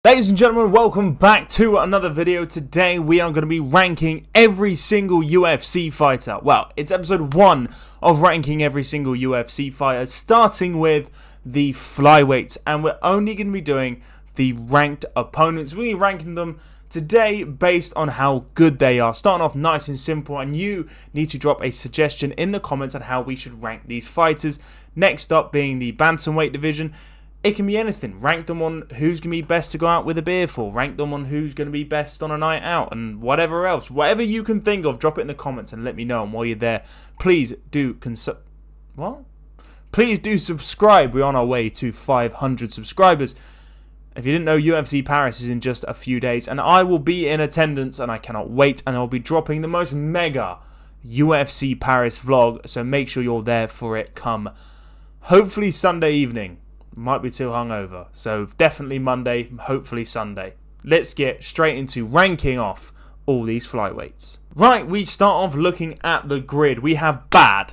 Ladies and gentlemen, welcome back to another video. Today we are going to be ranking every single UFC fighter. Well, it's episode 1 of ranking every single UFC fighter, starting with the flyweights, and we're only going to be doing the ranked opponents. We're ranking them today based on how good they are. Starting off nice and simple, and you need to drop a suggestion in the comments on how we should rank these fighters. Next up being the bantamweight division. It can be anything. Rank them on who's going to be best to go out with a beer for. Rank them on who's going to be best on a night out. And whatever else. Whatever you can think of, drop it in the comments and let me know. And while you're there, please do Please do subscribe. We're on our way to 500 subscribers. If you didn't know, UFC Paris is in just a few days. And I will be in attendance and I cannot wait. And I'll be dropping the most mega UFC Paris vlog. So make sure you're there for it come hopefully Sunday evening. Might be too hungover, so definitely Monday, hopefully Sunday. Let's get straight into ranking off all these flyweights. Right, we start off looking at the grid. We have bad,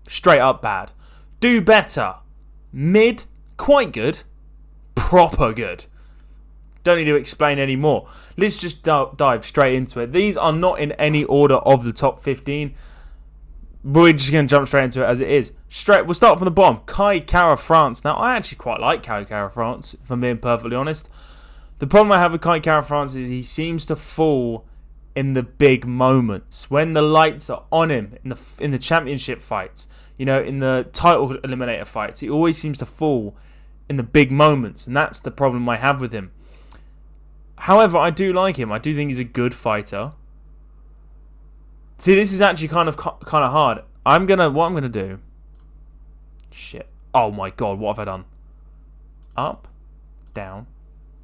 straight up bad, do better, mid, quite good, proper good. Don't need to explain any more. Let's just dive straight into it. These are not in any order of the top 15. But we're just going to jump straight into it as it is. We'll start from the bottom. Kai Kara-France. Now, I actually quite like Kai Kara-France, if I'm being perfectly honest. The problem I have with Kai Kara-France is he seems to fall in the big moments. When the lights are on him in the championship fights, you know, in the title eliminator fights, he always seems to fall in the big moments. And that's the problem I have with him. However, I do like him. I do think he's a good fighter. See, this is actually kind of hard. What I'm gonna do. Shit. Oh my god, what have I done? Up, down,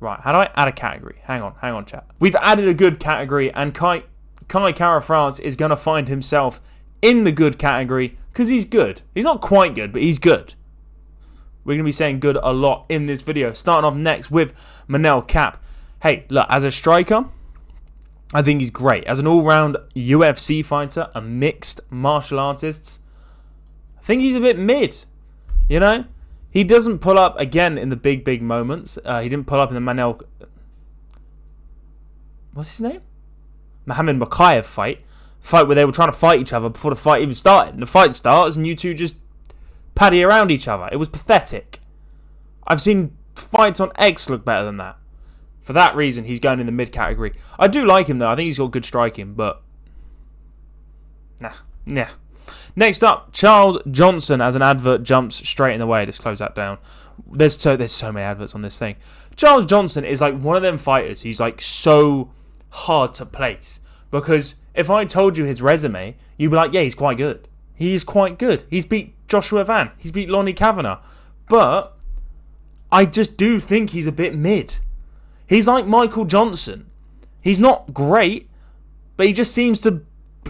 right. How do I add a category? Hang on, chat. We've added a good category, and Kai Kara-France is gonna find himself in the good category because he's good. He's not quite good, but he's good. We're gonna be saying good a lot in this video. Starting off next with Manel Kape. Hey, look, as a striker, I think he's great. As an all-round UFC fighter, a mixed martial artist, I think he's a bit mid, you know? He doesn't pull up, again, in the big moments. He didn't pull up in the what's his name? Mohamed Mokaev fight where they were trying to fight each other before the fight even started. And the fight starts and you two just paddy around each other. It was pathetic. I've seen fights on X look better than that. For that reason, he's going in the mid category. I do like him, though. I think he's got good striking, but nah. Next up, Charles Johnson, as an advert jumps straight in the way. Let's close that down. There's so many adverts on this thing. Charles Johnson is like one of them fighters. He's like so hard to place. Because if I told you his resume, you'd be like, yeah, he's quite good. He's quite good. He's beat Joshua Van. He's beat Lonnie Kavanagh. But I just do think he's a bit mid. He's like Michael Johnson. He's not great, but he just seems to...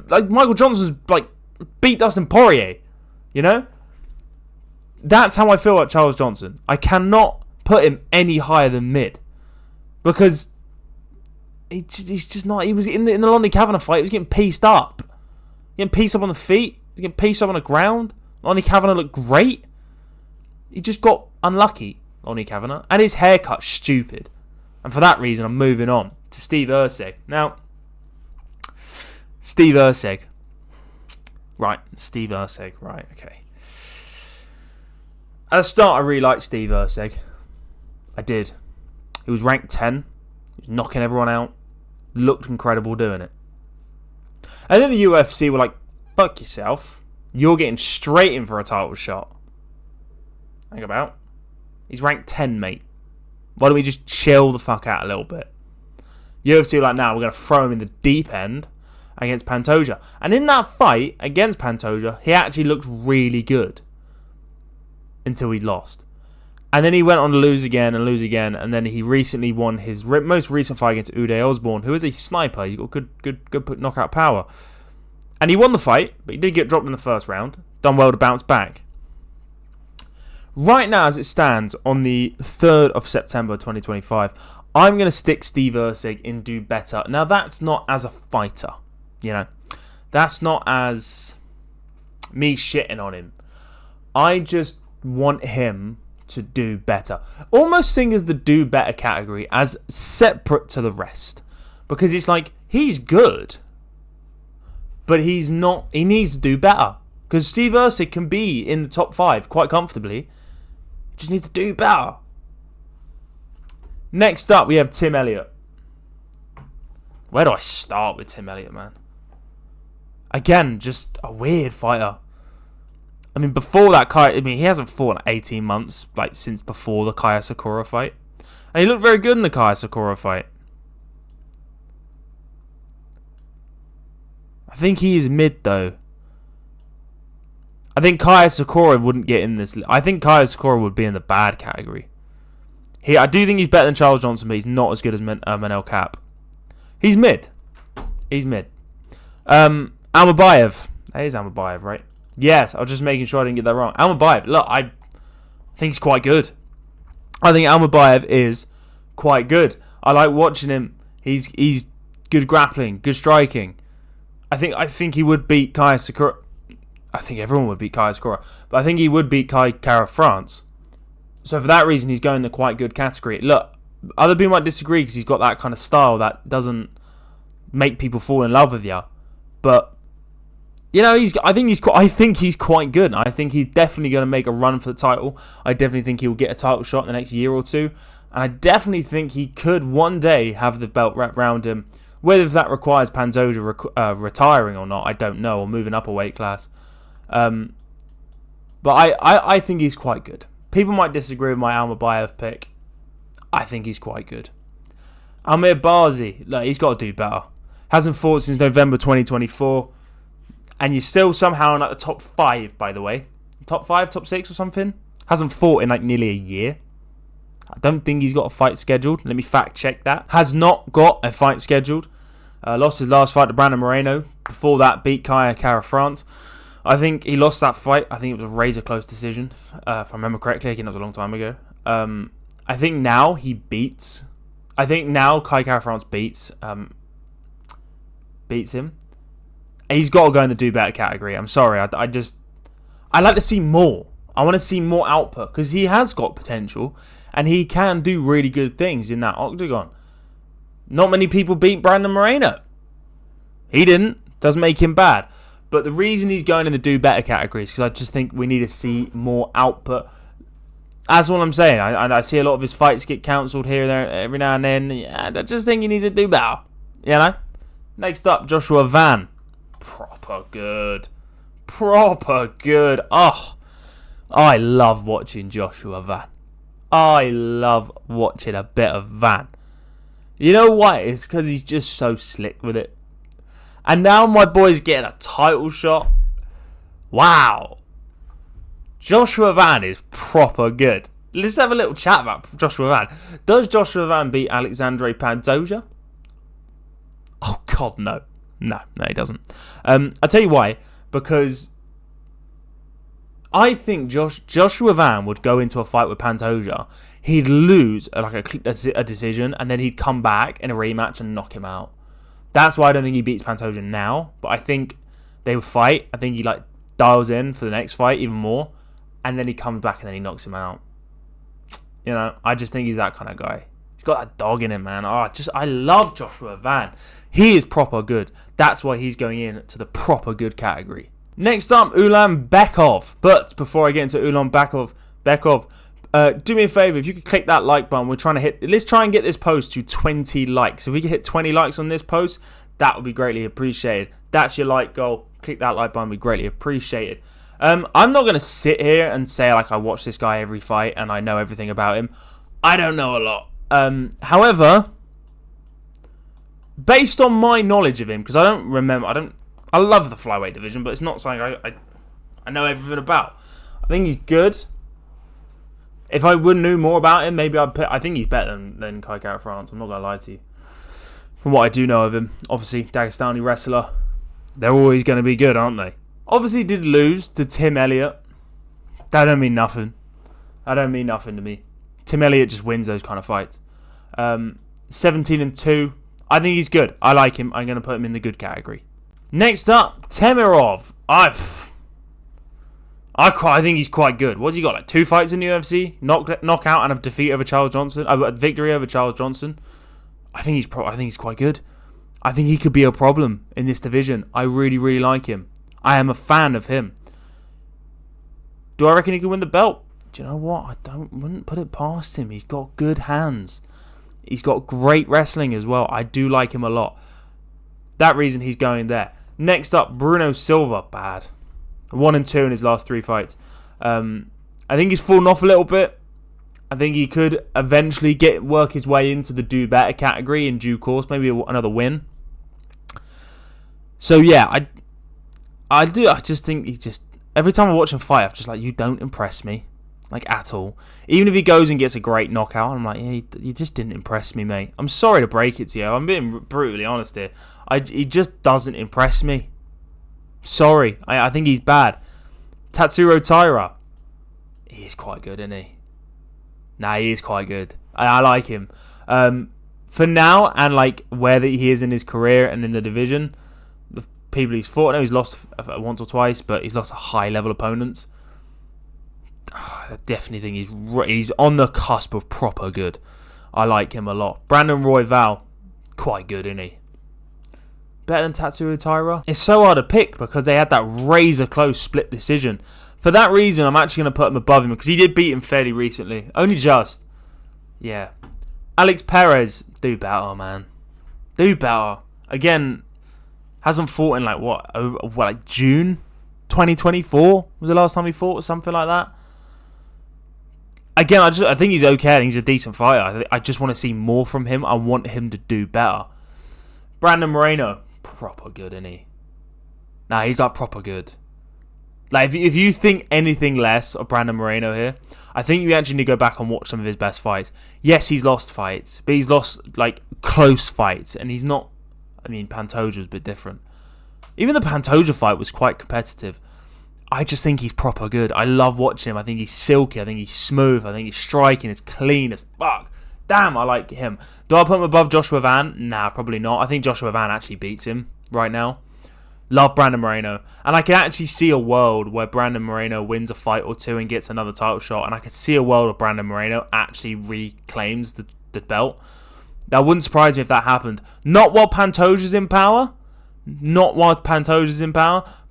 Like, Michael Johnson's, like, beat Dustin Poirier, you know? That's how I feel about Charles Johnson. I cannot put him any higher than mid. Because he's just not... He was in the Lonnie Kavanagh fight, he was getting pieced up. Getting pieced up on the feet. He was getting pieced up on the ground. Lonnie Kavanagh looked great. He just got unlucky, Lonnie Kavanagh. And his haircut's stupid. And for that reason, I'm moving on to Steve Erceg. Now, Steve Erceg. Right, okay. At the start, I really liked Steve Erceg. I did. He was ranked 10. He was knocking everyone out. Looked incredible doing it. And then the UFC were like, fuck yourself. You're getting straight in for a title shot. Think about. He's ranked 10, mate. Why don't we just chill the fuck out a little bit? UFC were like, now we're going to throw him in the deep end against Pantoja. And in that fight against Pantoja, he actually looked really good. Until he lost. And then he went on to lose again. And then he recently won his most recent fight against Uday Osborne, who is a sniper. He's got good knockout power. And he won the fight, but he did get dropped in the first round. Done well to bounce back. Right now, as it stands, on the 3rd of September 2025, I'm going to stick Steve Erceg in do better. Now, that's not as a fighter, you know. That's not as me shitting on him. I just want him to do better. Almost seeing as the do better category as separate to the rest. Because it's like, he's good, but he's not, he needs to do better. Because Steve Erceg can be in the top 5 quite comfortably. He just needs to do better. Next up, we have Tim Elliott. Where do I start with Tim Elliott, man? Again, just a weird fighter. I mean, before that he hasn't fought in 18 months, like, since before the Kaya Sakura fight. And he looked very good in the Kaya Sakura fight. I think he is mid, though. I think Kaya Sakura wouldn't get in this. I think Kaya Sakura would be in the bad category. I do think he's better than Charles Johnson, but he's not as good as Manel Cap. He's mid. He's mid. Almabayev. That is Almabayev, right? Yes, I was just making sure I didn't get that wrong. Almabayev. Look, I think he's quite good. I think Almabayev is quite good. I like watching him. He's good grappling, good striking. I think he would beat Kaya Sakura. I think everyone would beat Kaya Sakura, but I think he would beat Kai Kara France. So for that reason, he's going in the quite good category. Look, other people might disagree because he's got that kind of style that doesn't make people fall in love with you. But you know, I think he's quite good. I think he's definitely going to make a run for the title. I definitely think he will get a title shot in the next year or two, and I definitely think he could one day have the belt wrapped around him. Whether that requires Pantoja retiring or not, I don't know, or moving up a weight class. But I think he's quite good. People might disagree with my Almabayev pick. I think he's quite good. Amir Bazi, look, he's got to do better. Hasn't fought since November 2024. And you're still somehow in like the top 5, by the way. Top 5, top 6 or something. Hasn't fought in like nearly a year. I don't think he's got a fight scheduled. Let me fact check that. Has not got a fight scheduled. Lost his last fight to Brandon Moreno. Before that, beat Kaya Kara France. I think he lost that fight. I think it was a razor close decision, if I remember correctly. I think that was a long time ago. I think now he beats. I think now Kai Kara France beats him. He's got to go in the do better category. I'm sorry. I like to see more. I want to see more output because he has got potential and he can do really good things in that octagon. Not many people beat Brandon Moreno. He didn't. Doesn't make him bad. But the reason he's going in the do better category is because I just think we need to see more output. That's all I'm saying. I see a lot of his fights get cancelled here and there every now and then. Yeah, I just think he needs to do better. You know? Next up, Joshua Van. Proper good. Oh, I love watching Joshua Van. I love watching a bit of Van. You know why? It's because he's just so slick with it. And now my boy's getting a title shot. Wow. Joshua Van is proper good. Let's have a little chat about Joshua Van. Does Joshua Van beat Alexandre Pantoja? Oh, God, no. No, he doesn't. I'll tell you why. Because I think Joshua Van would go into a fight with Pantoja. He'd lose a decision, and then he'd come back in a rematch and knock him out. That's why I don't think he beats Pantoja now. But I think they would fight. I think he dials in for the next fight even more, and then he comes back and then he knocks him out. You know, I just think he's that kind of guy. He's got that dog in him, man. I love Joshua Van. He is proper good. That's why he's going in to the proper good category. Next up, Ulan Bekov. But before I get into Ulan Bekov, do me a favor, if you could click that like button. Let's try and get this post to 20 likes. If we can hit 20 likes on this post, that would be greatly appreciated. That's your like goal. Click that like button, would be greatly appreciated. I'm not going to sit here and say I watch this guy every fight and I know everything about him. I don't know a lot. However, based on my knowledge of him, because I love the flyweight division, but it's not something I know everything about. I think he's good. If I would know more about him, maybe I think he's better than Kai Kara France. I'm not going to lie to you. From what I do know of him, obviously, Dagestani wrestler. They're always going to be good, aren't they? Obviously, did lose to Tim Elliott. That don't mean nothing. That don't mean nothing to me. Tim Elliott just wins those kind of fights. 17-2. I think he's good. I like him. I'm going to put him in the good category. Next up, Temirov. I think he's quite good. What's he got? Like 2 fights in the UFC, knockout and a defeat over Charles Johnson, a victory over Charles Johnson. I think he's quite good. I think he could be a problem in this division. I really, really like him. I am a fan of him. Do I reckon he could win the belt? Do you know what? Wouldn't put it past him. He's got good hands. He's got great wrestling as well. I do like him a lot. That reason he's going there. Next up, Bruno Silva. Bad. 1-2 in his last 3 fights. I think he's fallen off a little bit. I think he could eventually work his way into the do better category in due course. Maybe another win. So yeah, I just think every time I watch him fight, I'm just like, you don't impress me, like at all. Even if he goes and gets a great knockout, I'm like, yeah, you just didn't impress me, mate. I'm sorry to break it to you. I'm being brutally honest here. He just doesn't impress me. Sorry, I think he's bad. Tatsuro Taira, he is quite good, isn't he? Nah, he is quite good. I like him. For now, and like where he is in his career and in the division, the people he's fought, I know he's lost once or twice, but he's lost to high-level opponents. I definitely think he's on the cusp of proper good. I like him a lot. Brandon Royval, quite good, isn't he? Better than Tatsuro Taira? It's so hard to pick because they had that razor-close split decision. For that reason, I'm actually going to put him above him because he did beat him fairly recently. Only just. Yeah. Alex Perez, do better, man. Do better. Again, hasn't fought in like June 2024 was the last time he fought or something like that. Again, I think he's okay. I think he's a decent fighter. I just want to see more from him. I want him to do better. Brandon Moreno, proper good, isn't he? Nah, he's like proper good. Like, if you think anything less of Brandon Moreno here, I think you actually need to go back and watch some of his best fights. Yes, he's lost fights, but he's lost, like, close fights, and he's not... I mean, Pantoja was a bit different. Even the Pantoja fight was quite competitive. I just think he's proper good. I love watching him. I think he's silky. I think he's smooth. I think he's striking. It's clean as fuck. Damn, I like him. Do I put him above Joshua Van? Nah, probably not. I think Joshua Van actually beats him right now. Love Brandon Moreno. And I can actually see a world where Brandon Moreno wins a fight or two and gets another title shot. And I can see a world where Brandon Moreno actually reclaims the belt. That wouldn't surprise me if that happened. Not while Pantoja's in power.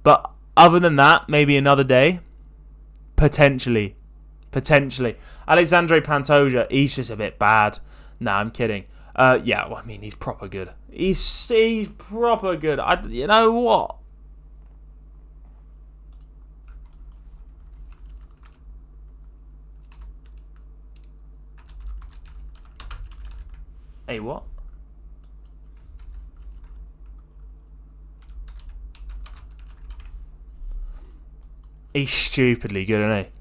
But other than that, maybe another day. Potentially. Alexandre Pantoja, he's just a bit bad. Nah, I'm kidding. Yeah, well, I mean, he's proper good. He's proper good. You know what? Hey, what? He's stupidly good, isn't he?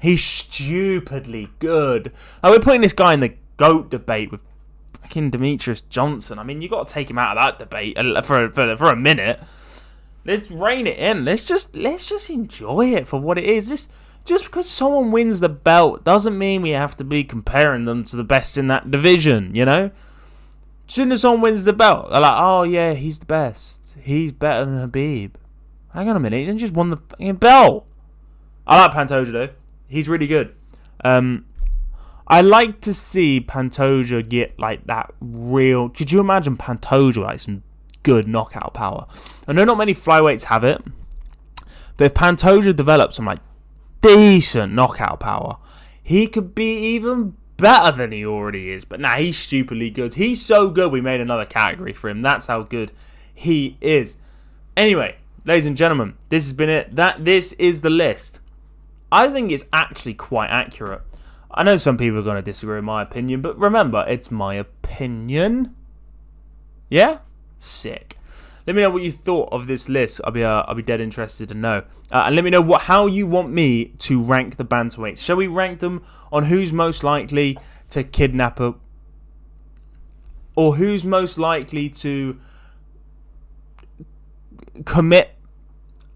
He's stupidly good. Like, we're putting this guy in the GOAT debate with fucking Demetrius Johnson. I mean, you got to take him out of that debate for a minute. Let's rein it in. Let's just enjoy it for what it is. Just because someone wins the belt doesn't mean we have to be comparing them to the best in that division, you know? As soon as someone wins the belt, they're like, oh yeah, he's the best. He's better than Habib. Hang on a minute, he's just won the fucking belt. I like Pantoja though. He's really good. I like to see Pantoja get like that real... Could you imagine Pantoja like some good knockout power? I know not many flyweights have it, but if Pantoja develops some like decent knockout power, he could be even better than he already is. But nah, he's stupidly good. He's so good we made another category for him. That's how good he is. Anyway, ladies and gentlemen, this has been it. This is the list. I think it's actually quite accurate. I know some people are going to disagree with my opinion, but remember, it's my opinion. Yeah? Sick. Let me know what you thought of this list. I'll be dead interested to know. And let me know how you want me to rank the bantamweights. Shall we rank them on who's most likely to kidnap a... Or who's most likely to commit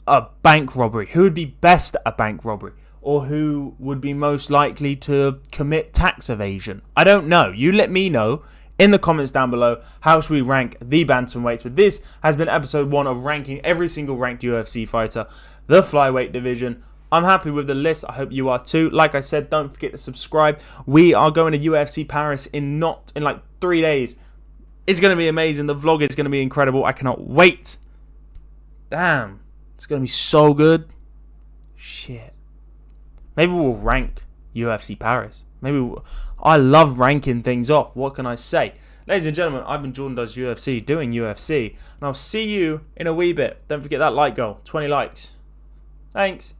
a bank robbery? Who would be best at a bank robbery? Or who would be most likely to commit tax evasion? I don't know. You let me know in the comments down below, how should we rank the bantamweights? But this has been episode 1 of ranking every single ranked UFC fighter, the flyweight division. I'm happy with the list. I hope you are too. Like I said, don't forget to subscribe. We are going to UFC Paris in like 3 days. It's going to be amazing. The vlog is going to be incredible. I cannot wait. Damn. It's going to be so good. Shit. Maybe we'll rank UFC Paris. I love ranking things off. What can I say? Ladies and gentlemen, I've been Jordan Does UFC, doing UFC. And I'll see you in a wee bit. Don't forget that like goal. 20 likes. Thanks.